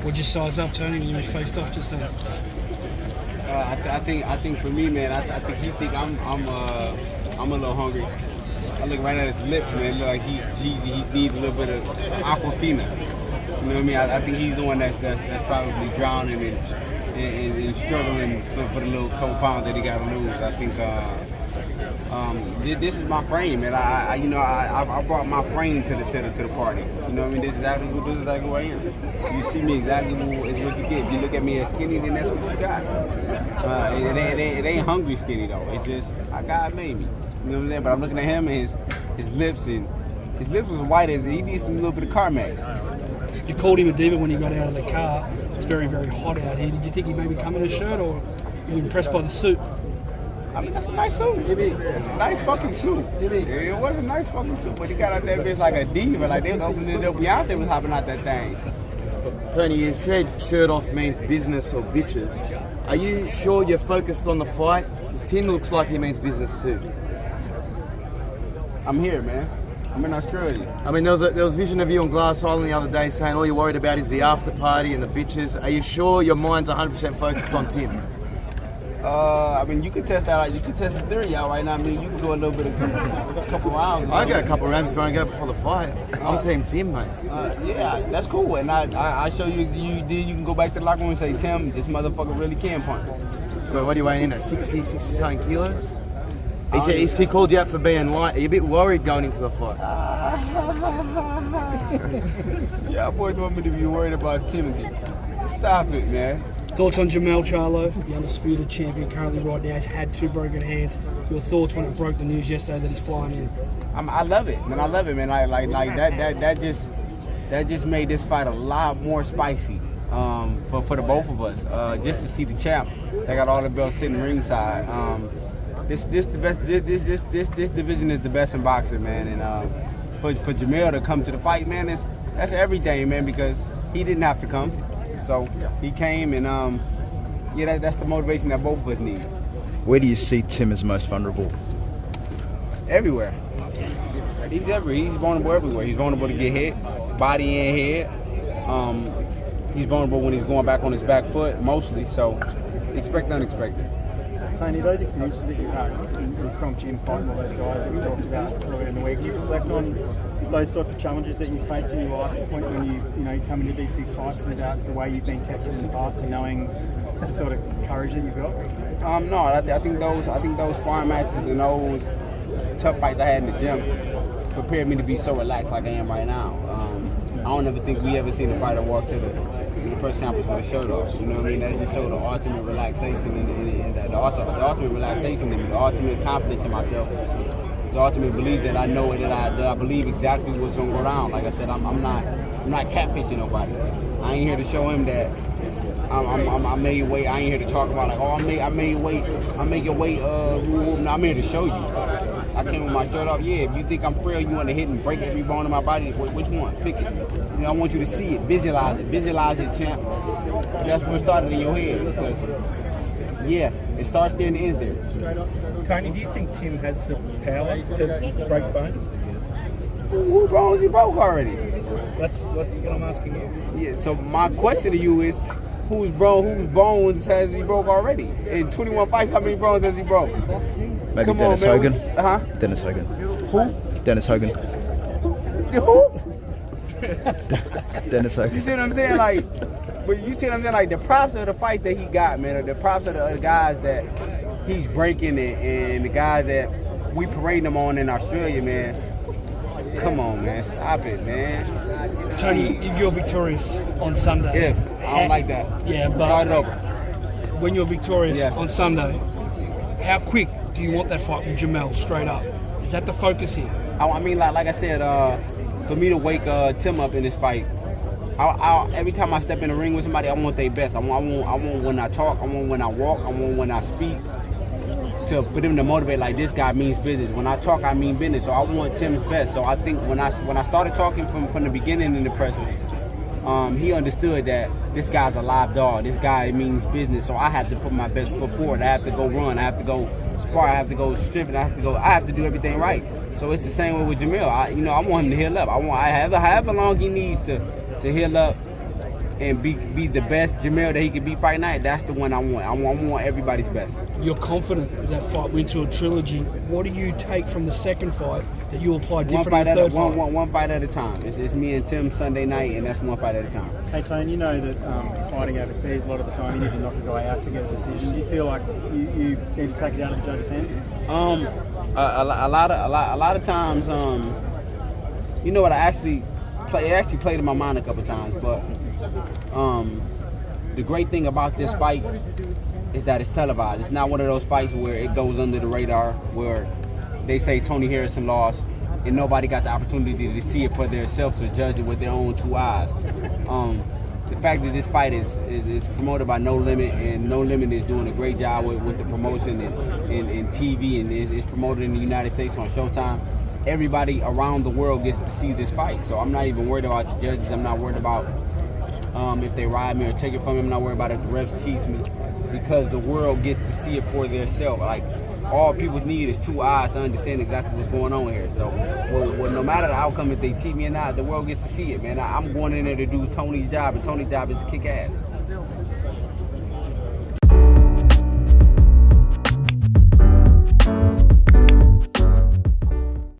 Would you size up, Tony, when you faced off just then? I think for me, man, I think he think I'm a little hungry. I look right at his lips, man. It look like he needs a little bit of Aquafina. You know what I mean? I think he's the one that's probably drowning and struggling for the little couple pounds that he got to lose. I think this is my frame, man. I brought my frame to the party. You know what I mean? This is exactly who I am. You see me exactly is what you get. If you look at me as skinny, then that's what you got. It ain't hungry skinny though. It's just God made me. You know what I'm saying? But I'm looking at him and his lips, and his lips was white as he needs some little bit of Carmex. You called him a diva when he got out of the car. It's very, very hot out here. Did you think he maybe come in a shirt, or were you impressed by the suit? I mean, that's a nice suit. It's a nice fucking suit. It was a nice fucking suit, but he got out that bitch like a diva. Like they was opening it up. Beyonce was hopping out that thing. Tony, you said shirt off means business or bitches. Are you sure you're focused on the fight? Because Tim looks like he means business too. I'm here, man. I'm in Australia. I mean, there was a vision of you on Glass Island the other day saying all you're worried about is the after party and the bitches. Are you sure your mind's 100% focused on Tim? I mean, you can test that out. You can test the theory out right now. I mean, you can go a little bit of a couple rounds. I got a couple rounds if you want to go before the fight. I'm Team Tim, mate. Yeah, that's cool. And I show you, you can go back to the locker room and say, Tim, this motherfucker really can punch. So what are you weighing in at, 60 something kilos? He called you out for being light. Are you a bit worried going into the fight? Yeah, boys want me to be worried about Timothy. Stop it, man. Thoughts on Jermell Charlo, the undisputed champion currently right now. He's had 2 broken hands. Your thoughts when it broke the news yesterday that he's flying in? I love it, man. I love it, man. Like that just made this fight a lot more spicy for the both of us. Just to see the champ, they got all the belts sitting ringside. This division is the best in boxing, man. And for Jermell to come to the fight, man, that's everything, man. Because he didn't have to come. So he came, and yeah, that's the motivation that both of us need. Where do you see Tim as most vulnerable? Everywhere. He's everywhere. He's vulnerable everywhere. He's vulnerable to get hit, body and head. He's vulnerable when he's going back on his back foot, mostly. So expect the unexpected. Tony, those experiences that you've had from gym fighting all those guys that we talked about earlier in the week, do you reflect on those sorts of challenges that you faced in your life when you come into these big fights, and about the way you've been tested in the past and knowing the sort of courage that you've got? No, I think those sparring matches and those tough fights I had in the gym prepared me to be so relaxed like I am right now. I don't ever think we ever seen a fighter walk to the press conference with a shirt off. You know what I mean? That just showed the ultimate relaxation and the ultimate relaxation and the ultimate confidence in myself. The ultimate belief that I know that I believe exactly what's gonna go down. Like I said, I'm not catfishing nobody. I ain't here to show him that I made weight. I ain't here to talk about like, oh, I made weight. I make your weight. I'm here to show you. I came with my shirt off. Yeah, if you think I'm frail, you want to hit and break every bone in my body. Which one? Pick it. You know, I want you to see it, visualize it, champ. That's what started in your head. Because, yeah, it starts there and it ends there. Tony, do you think Tim has the power to break bones? Who bones he broke already? That's what I'm asking you. Yeah. So my question to you is, whose bones has he broke already? In 21 fights, how many bones has he broke? Maybe Come Dennis on, man. Hogan. Dennis Hogan. Who? Dennis Hogan. Who? Dennis Hogan. You see what I'm saying? But you see what I'm saying? Like, the props of the fights that he got, man, or the props of the guys that he's breaking and the guys that we parade them on in Australia, man. Come on, man. Stop it, man. Tony, if you're victorious on Sunday... I don't like that. Yeah, but... Start it over. When you're victorious on Sunday, how quick do you want that fight with Jermell, straight up? Is that the focus here? I mean, like I said, for me to wake Tim up in this fight, every time I step in the ring with somebody, I want their best. I want when I talk, I want when I walk, I want when I speak, for them to motivate, like, this guy means business. When I talk, I mean business. So I want Tim's best. So I think when I started talking from the beginning in the presses, he understood that this guy's a live dog. This guy means business. So I have to put my best foot forward. I have to go run. I have to go spar. I have to go strip. I have to do everything right. So it's the same way with Jermell. I want him to heal up. However long he needs to heal up and be the best Jermell that he could be fight night, that's the one I want. I want everybody's best. You're confident that that fight went to a trilogy. What do you take from the second fight that you apply different in the third fight? One fight at a time. It's me and Tim Sunday night, and that's one fight at a time. Hey Tone, you know that fighting overseas, a lot of the time you need to knock a guy out to get a decision. Do you feel like you need to take it out of the judge's hands? A lot of times, you know what, I actually played in my mind a couple times, but the great thing about this fight is that it's televised. It's not one of those fights where it goes under the radar, where they say Tony Harrison lost and nobody got the opportunity to see it for themselves or judge it with their own two eyes. The fact that this fight is promoted by No Limit, and No Limit is doing a great job with the promotion in TV, and it's promoted in the United States on Showtime. Everybody around the world gets to see this fight. So I'm not even worried about the judges. I'm not worried about if they ride me or take it from me. I'm not worried about if the refs cheats me, because the world gets to see it for themselves. Like, all people need is two eyes to understand exactly what's going on here. So, well, no matter the outcome, if they cheat me or not, the world gets to see it, man. I'm going in there to do Tony's job, and Tony's job is to kick ass.